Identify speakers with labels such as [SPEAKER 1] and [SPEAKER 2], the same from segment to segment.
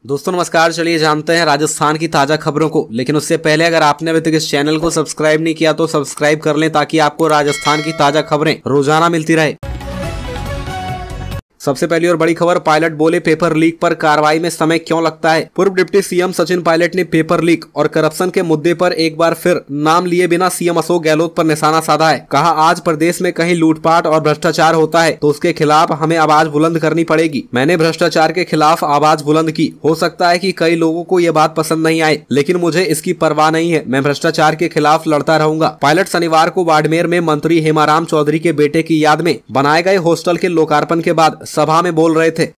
[SPEAKER 1] दोस्तों नमस्कार। चलिए जानते हैं राजस्थान की ताजा खबरों को, लेकिन उससे पहले अगर आपने अभी तक इस चैनल को सब्सक्राइब नहीं किया तो सब्सक्राइब कर लें ताकि आपको राजस्थान की ताजा खबरें रोजाना मिलती रहे। सबसे पहली और बड़ी खबर, पायलट बोले पेपर लीक पर कार्रवाई में समय क्यों लगता है। पूर्व डिप्टी सीएम सचिन पायलट ने पेपर लीक और करप्शन के मुद्दे पर एक बार फिर नाम लिए बिना सीएम अशोक गहलोत पर निशाना साधा है। कहा, आज प्रदेश में कहीं लूटपाट और भ्रष्टाचार होता है तो उसके खिलाफ हमें आवाज बुलंद करनी पड़ेगी। मैंने भ्रष्टाचार के खिलाफ आवाज बुलंद की। हो सकता है कि कई लोगों को ये बात पसंद नहीं आए, लेकिन मुझे इसकी परवाह नहीं है। मैं भ्रष्टाचार के खिलाफ लड़ता रहूंगा। पायलट शनिवार को बाड़मेर में मंत्री हेमाराम चौधरी के बेटे की याद में बनाए गए हॉस्टल के लोकार्पण के बाद सभा में बोल रहे थे।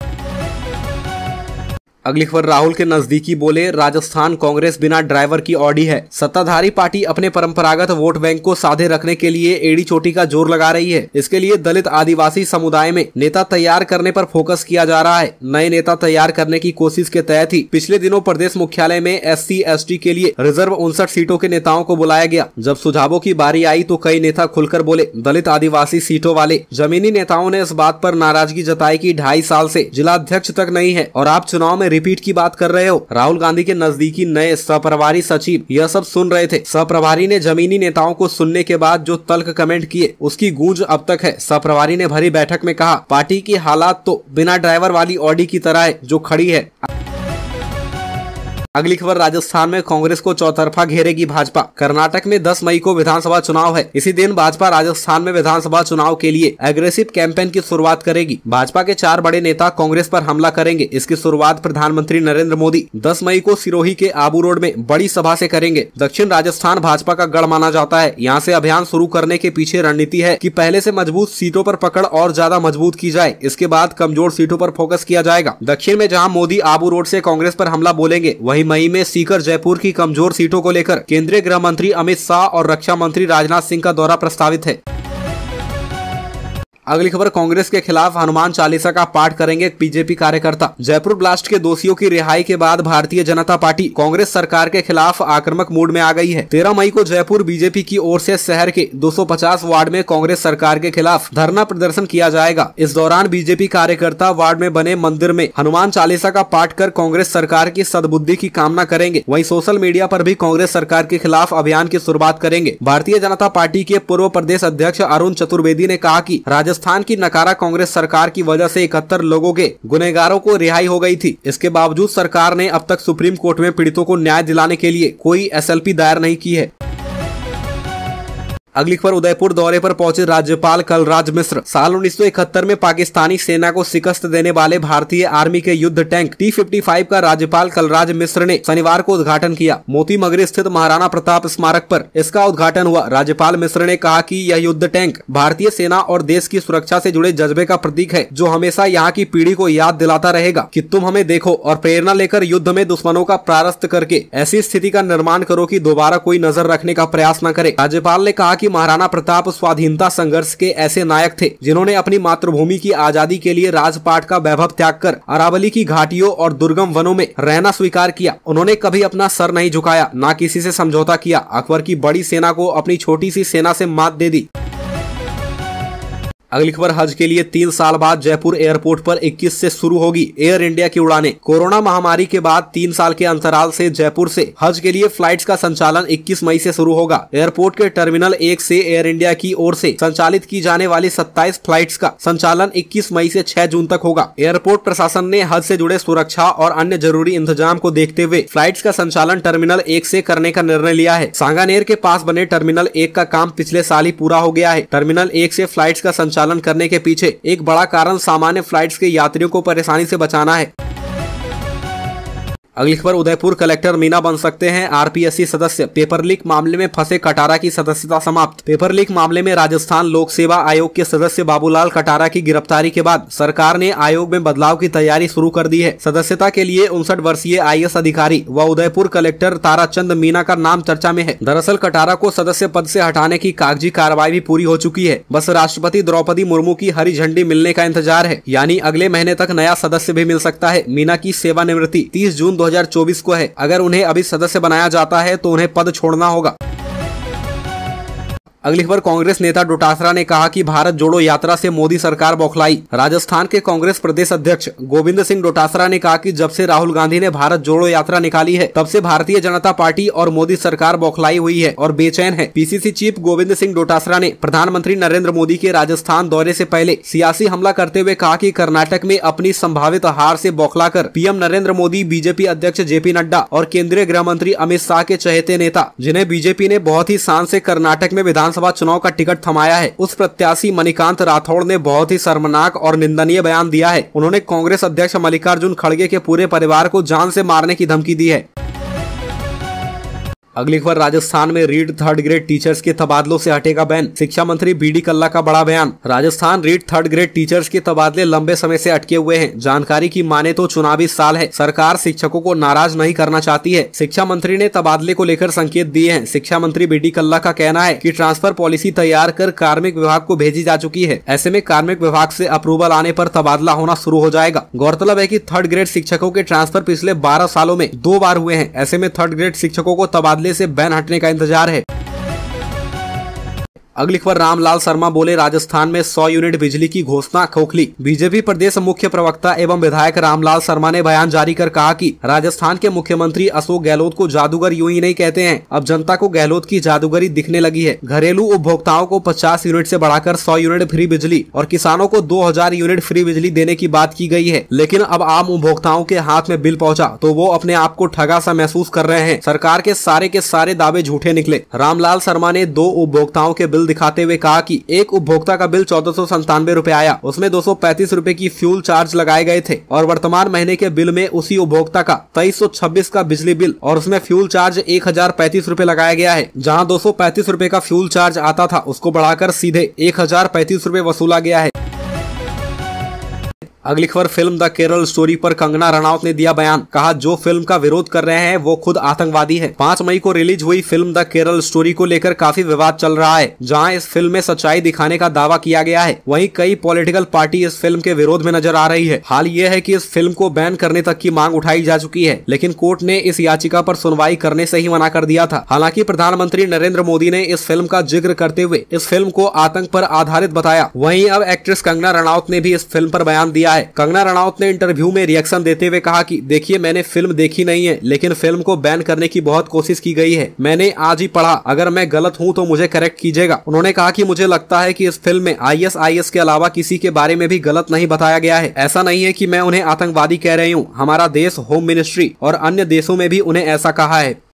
[SPEAKER 1] अगली खबर, राहुल के नजदीकी बोले राजस्थान कांग्रेस बिना ड्राइवर की ऑडी है। सत्ताधारी पार्टी अपने परंपरागत वोट बैंक को साधे रखने के लिए एड़ी चोटी का जोर लगा रही है। इसके लिए दलित आदिवासी समुदाय में नेता तैयार करने पर फोकस किया जा रहा है। नए नेता तैयार करने की कोशिश के तहत ही पिछले दिनों प्रदेश मुख्यालय में SC/ST के लिए रिजर्व 59 सीटों के नेताओं को बुलाया गया। जब सुझावों की बारी आई तो कई नेता खुलकर बोले। दलित आदिवासी सीटों वाले जमीनी नेताओं ने इस बात पर नाराजगी जताई कि 2.5 साल से जिला अध्यक्ष तक नहीं है और आप चुनाव में रिपीट की बात कर रहे हो। राहुल गांधी के नजदीकी नए सहप्रभारी सचिव यह सब सुन रहे थे। सहप्रभारी ने जमीनी नेताओं को सुनने के बाद जो तल्ख कमेंट किए उसकी गूंज अब तक है। सहप्रभारी ने भरी बैठक में कहा, पार्टी की हालात तो बिना ड्राइवर वाली ऑडी की तरह है जो खड़ी है। अगली खबर, राजस्थान में कांग्रेस को चौतरफा घेरेगी भाजपा। कर्नाटक में 10 मई को विधानसभा चुनाव है। इसी दिन भाजपा राजस्थान में विधानसभा चुनाव के लिए एग्रेसिव कैंपेन की शुरुआत करेगी। भाजपा के 4 बड़े नेता कांग्रेस पर हमला करेंगे। इसकी शुरुआत प्रधानमंत्री नरेंद्र मोदी 10 मई को सिरोही के आबू रोड में बड़ी सभा से करेंगे। दक्षिण राजस्थान भाजपा का गढ़ माना जाता है। यहाँ से अभियान शुरू करने के पीछे रणनीति है कि पहले से मजबूत सीटों पर पकड़ और ज्यादा मजबूत की जाए। इसके बाद कमजोर सीटों पर फोकस किया जाएगा। दक्षिण में जहाँ मोदी आबू रोड से कांग्रेस पर हमला बोलेंगे, वहीं मई में सीकर जयपुर की कमजोर सीटों को लेकर केंद्रीय गृह मंत्री अमित शाह और रक्षा मंत्री राजनाथ सिंह का दौरा प्रस्तावित है। अगली खबर, कांग्रेस के खिलाफ हनुमान चालीसा का पाठ करेंगे बीजेपी कार्यकर्ता। जयपुर ब्लास्ट के दोषियों की रिहाई के बाद भारतीय जनता पार्टी कांग्रेस सरकार के खिलाफ आक्रामक मूड में आ गई है। 13 मई को जयपुर बीजेपी की ओर से शहर के 250 वार्ड में कांग्रेस सरकार के खिलाफ धरना प्रदर्शन किया जाएगा। इस दौरान बीजेपी कार्यकर्ता वार्ड में बने मंदिर में हनुमान चालीसा का पाठ कर कांग्रेस सरकार की सद्बुद्धि की कामना करेंगे। वहीं सोशल मीडिया पर भी कांग्रेस सरकार के खिलाफ अभियान की शुरुआत करेंगे। भारतीय जनता पार्टी के पूर्व प्रदेश अध्यक्ष अरुण चतुर्वेदी ने कहा कि राजस्थान की नकारा कांग्रेस सरकार की वजह से 71 लोगों के गुनहगारों को रिहाई हो गई थी। इसके बावजूद सरकार ने अब तक सुप्रीम कोर्ट में पीड़ितों को न्याय दिलाने के लिए कोई SLP दायर नहीं की है। अगली खबर, उदयपुर दौरे पर पहुंचे राज्यपाल कलराज मिश्र। साल 1971 में पाकिस्तानी सेना को शिकस्त देने वाले भारतीय आर्मी के युद्ध टैंक T-55 का राज्यपाल कलराज मिश्र ने शनिवार को उद्घाटन किया। मोती मगरी स्थित महाराणा प्रताप स्मारक पर इसका उद्घाटन हुआ। राज्यपाल मिश्र ने कहा कि यह युद्ध टैंक भारतीय सेना और देश की सुरक्षा से जुड़े जज्बे का प्रतीक है, जो हमेशा यहाँ की पीढ़ी को याद दिलाता रहेगा कि तुम हमें देखो और प्रेरणा लेकर युद्ध में दुश्मनों का परास्त करके ऐसी स्थिति का निर्माण करो कि दोबारा कोई नजर रखने का प्रयास न करे। राज्यपाल ने कहा कि महाराणा प्रताप स्वाधीनता संघर्ष के ऐसे नायक थे जिन्होंने अपनी मातृभूमि की आजादी के लिए राजपाट का वैभव त्याग कर अरावली की घाटियों और दुर्गम वनों में रहना स्वीकार किया। उन्होंने कभी अपना सर नहीं झुकाया, ना किसी से समझौता किया। अकबर की बड़ी सेना को अपनी छोटी सी सेना से मात दे दी। अगली खबर, हज के लिए 3 साल बाद जयपुर एयरपोर्ट पर 21 से शुरू होगी एयर इंडिया की उड़ानें। कोरोना महामारी के बाद 3 साल के अंतराल से जयपुर से हज के लिए फ्लाइट्स का संचालन 21 मई से शुरू होगा। एयरपोर्ट के टर्मिनल 1 से एयर इंडिया की ओर से संचालित की जाने वाली 27 फ्लाइट्स का संचालन 21 मई से 6 जून तक होगा। एयरपोर्ट प्रशासन ने हज से जुड़े सुरक्षा और अन्य जरूरी इंतजाम को देखते हुए फ्लाइट्स का संचालन टर्मिनल 1 से करने का निर्णय लिया है। सांगानेर के पास बने टर्मिनल 1 का काम पिछले साल ही पूरा हो गया है। टर्मिनल 1 से फ्लाइट्स का संचालन करने के पीछे एक बड़ा कारण सामान्य फ्लाइट्स के यात्रियों को परेशानी से बचाना है। अगली खबर, उदयपुर कलेक्टर मीना बन सकते हैं RPSC सदस्य। पेपर लीक मामले में फंसे कटारा की सदस्यता समाप्त। पेपर लीक मामले में राजस्थान लोक सेवा आयोग के सदस्य बाबूलाल कटारा की गिरफ्तारी के बाद सरकार ने आयोग में बदलाव की तैयारी शुरू कर दी है। सदस्यता के लिए 59 वर्षीय IAS अधिकारी व उदयपुर कलेक्टर ताराचंद मीना का नाम चर्चा में है। दरअसल कटारा को सदस्य पद से हटाने की कागजी कार्रवाई भी पूरी हो चुकी है। बस राष्ट्रपति द्रौपदी मुर्मू की हरी झंडी मिलने का इंतजार है, यानी अगले महीने तक नया सदस्य भी मिल सकता है। मीना की सेवानिवृत्ति 30 जून 2024 को है। अगर उन्हें अभी सदस्य बनाया जाता है तो उन्हें पद छोड़ना होगा। अगली खबर, कांग्रेस नेता डोटासरा ने कहा कि भारत जोड़ो यात्रा से मोदी सरकार बौखलाई। राजस्थान के कांग्रेस प्रदेश अध्यक्ष गोविंद सिंह डोटासरा ने कहा कि जब से राहुल गांधी ने भारत जोड़ो यात्रा निकाली है तब से भारतीय जनता पार्टी और मोदी सरकार बौखलाई हुई है और बेचैन है। पीसीसी चीफ गोविंद सिंह डोटासरा ने प्रधानमंत्री नरेंद्र मोदी के राजस्थान दौरे से पहले सियासी हमला करते हुए कहा कि कर्नाटक में अपनी संभावित हार से बौखलाकर पीएम नरेंद्र मोदी, बीजेपी अध्यक्ष जेपी नड्डा और केंद्रीय गृह मंत्री अमित शाह के चहेते नेता, जिन्हें बीजेपी ने बहुत ही शान से कर्नाटक में विधानसभा चुनाव का टिकट थमाया है, उस प्रत्याशी मणिकांत राठौड़ ने बहुत ही शर्मनाक और निंदनीय बयान दिया है। उन्होंने कांग्रेस अध्यक्ष मल्लिकार्जुन खड़गे के पूरे परिवार को जान से मारने की धमकी दी है। अगली खबर, राजस्थान में रीट थर्ड ग्रेड टीचर्स के तबादलों से हटेगा बैन। शिक्षा मंत्री बीडी कल्ला का बड़ा बयान। Rajasthan REET third grade teachers के तबादले लंबे समय से अटके हुए हैं। जानकारी की माने तो चुनावी साल है, सरकार शिक्षकों को नाराज नहीं करना चाहती है। शिक्षा मंत्री ने तबादले को लेकर संकेत दिए हैं। शिक्षा मंत्री बीडी कल्ला का कहना है कि ट्रांसफर पॉलिसी तैयार कर कार्मिक विभाग को भेजी जा चुकी है। ऐसे में कार्मिक विभाग से अप्रूवल आने पर तबादला होना शुरू हो जाएगा। गौरतलब है कि थर्ड ग्रेड शिक्षकों के ट्रांसफर पिछले 12 सालों में 2 बार हुए हैं। ऐसे में थर्ड ग्रेड शिक्षकों को तबादले से बैन हटने का इंतजार है। अगली खबर, रामलाल शर्मा बोले राजस्थान में 100 यूनिट बिजली की घोषणा खोखली। बीजेपी प्रदेश मुख्य प्रवक्ता एवं विधायक रामलाल शर्मा ने बयान जारी कर कहा कि राजस्थान के मुख्यमंत्री अशोक गहलोत को जादूगर यूं ही नहीं कहते हैं, अब जनता को गहलोत की जादूगरी दिखने लगी है। घरेलू उपभोक्ताओं को 50 यूनिट से बढ़ाकर 100 यूनिट फ्री बिजली और किसानों को 2000 यूनिट फ्री बिजली देने की बात की गई है, लेकिन अब आम उपभोक्ताओं के हाथ में बिल पहुंचा तो वो अपने आप को ठगा सा महसूस कर रहे हैं। सरकार के सारे दावे झूठे निकले। रामलाल शर्मा ने 2 उपभोक्ताओं के बिल दिखाते हुए कहा कि एक उपभोक्ता का बिल 1497 रुपए आया, उसमें 235 रुपए की फ्यूल चार्ज लगाए गए थे और वर्तमान महीने के बिल में उसी उपभोक्ता का 2326 का बिजली बिल और उसमें फ्यूल चार्ज 1035 रुपए लगाया गया है। जहां 235 रुपए का फ्यूल चार्ज आता था उसको बढ़ाकर सीधे 1035 रुपए वसूला गया है। अगली खबर, फिल्म द केरल स्टोरी पर कंगना रनौत ने दिया बयान। कहा जो फिल्म का विरोध कर रहे हैं वो खुद आतंकवादी है। 5 मई को रिलीज हुई फिल्म द केरल स्टोरी को लेकर काफी विवाद चल रहा है। जहां इस फिल्म में सच्चाई दिखाने का दावा किया गया है, वहीं कई पॉलिटिकल पार्टी इस फिल्म के विरोध में नजर आ रही है। हाल ये है कि इस फिल्म को बैन करने तक की मांग उठाई जा चुकी है, लेकिन कोर्ट ने इस याचिका पर सुनवाई करने से ही मना कर दिया था। हालांकि प्रधानमंत्री नरेंद्र मोदी ने इस फिल्म का जिक्र करते हुए इस फिल्म को आतंक पर आधारित बताया। वहीं अब एक्ट्रेस कंगना रनौत ने भी इस फिल्म पर बयान दिया है। कंगना रनौत ने इंटरव्यू में रिएक्शन देते हुए कहा कि देखिए, मैंने फिल्म देखी नहीं है, लेकिन फिल्म को बैन करने की बहुत कोशिश की गई है। मैंने आज ही पढ़ा, अगर मैं गलत हूं तो मुझे करेक्ट कीजिएगा। उन्होंने कहा कि मुझे लगता है कि इस फिल्म में ISIS के अलावा किसी के बारे में भी गलत नहीं बताया गया है। ऐसा नहीं है कि मैं उन्हें आतंकवादी कह रही हूँ। हमारा देश, होम मिनिस्ट्री और अन्य देशों में भी उन्हें ऐसा कहा है।